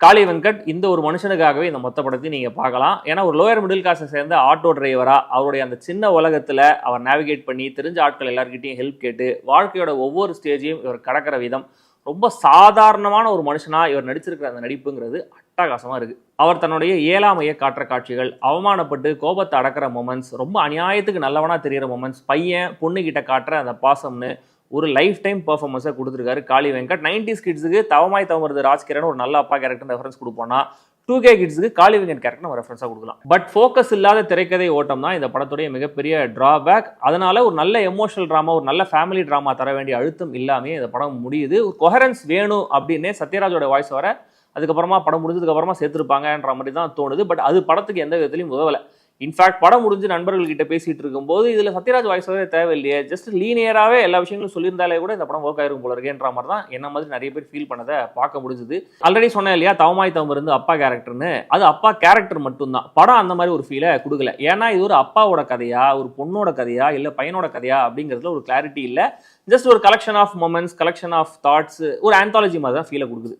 காளி வெங்கட் இந்த ஒரு மனுஷனுக்காகவே இந்த மொத்த படத்தையும் நீங்கள் பார்க்கலாம். ஏன்னா ஒரு லோயர் மிடில் கிளாஸை சேர்ந்த ஆட்டோ டிரைவராக அவருடைய அந்த சின்ன உலகத்தில் அவர் நேவிகேட் பண்ணி தெரிஞ்ச ஆட்கள் எல்லாருக்கிட்டையும் ஹெல்ப் கேட்டு வாழ்க்கையோட ஒவ்வொரு ஸ்டேஜையும் இவர் கடக்கிற விதம் ரொம்ப சாதாரணமான ஒரு மனுஷனாக இவர் நடிச்சிருக்கிற அந்த நடிப்புங்கிறது அட்டகாசமாக இருக்குது. அவர் தன்னுடைய இயலாமையை காட்டுற காட்சிகள், அவமானப்பட்டு கோபத்தை அடக்கிற மொமெண்ட்ஸ், ரொம்ப அநியாயத்துக்கு நல்லவனாக தெரிகிற மொமெண்ட்ஸ், பையன் பொண்ணுக்கிட்ட காட்டுற அந்த பாசம்னு ஒரு லைஃப் டைம் பெர்ஃபார்மன்ஸை கொடுத்துருக்காரு காளி வெங்கட். 90s கிட்ஸுக்கு தவமாய் தவறுது ராஜ்கிரண் ஒரு நல்ல அப்பா கேரக்டர் ரெஃபரன்ஸ் கொடுப்போம்னா 2K கிட்ஸுக்கு காளி வெங்கட் கேரக்டர் நம்ம ரெஃபரன்ஸாக கொடுக்கலாம். பட் ஃபோக்கஸ் இல்லாத திரைக்கதை ஓட்டம் தான் இந்த படத்துடைய மிகப்பெரிய டிராபேக். அதனால ஒரு நல்ல எமோஷனல் ட்ராமா, ஒரு நல்ல ஃபேமிலி ட்ராமா தர வேண்டிய அழுத்தம் இல்லாமே இந்த படம் முடியுது. ஒரு கொஹரன்ஸ் வேணும் அப்படின்னே சத்யராஜோட வாய்ஸ் வர அதுக்கப்புறமா படம் முடிஞ்சதுக்கப்புறமா சேர்த்துருப்பாங்கன்ற மாதிரி தான் தோணுது. பட் அது படத்துக்கு எந்த விதத்துலையும் உதவலை. இன்ஃபேக்ட் படம் முடிஞ்சு நண்பர்கள்கிட்ட பேசிட்டு இருக்கும்போது இதில் சத்யராஜ் வாய்ஸ் வரவே தேவையில்லையே, ஜஸ்ட் லீனியராகவே எல்லா விஷயங்களும் சொல்லியிருந்தாலே கூட இந்த படம் ஒர்க் ஆயிருக்கும் போல இருக்கேன்ற மாதிரி தான் என்ன மாதிரி நிறைய பேர் ஃபீல் பண்ணதை பார்க்க முடிஞ்சுது. ஆல்ரெடி சொன்னேன் இல்லையா, தவமாய் தவம் இருந்து அப்பா கேரக்டர்னு, அது அப்பா கேரக்டர் மட்டும்தான். படம் அந்த மாதிரி ஒரு ஃபீலை கொடுக்கல. ஏன்னா இது ஒரு அப்பாவோட கதையா, ஒரு பொண்ணோட கதையா, இல்லை பையனோட கதையா அப்படிங்கிறதுல ஒரு கிளாரிட்டி இல்லை. ஜஸ்ட் ஒரு collection of moments, collection of thoughts, ஒரு ஆந்தாலஜி மாதிரி தான் ஃபீலை கொடுக்குது.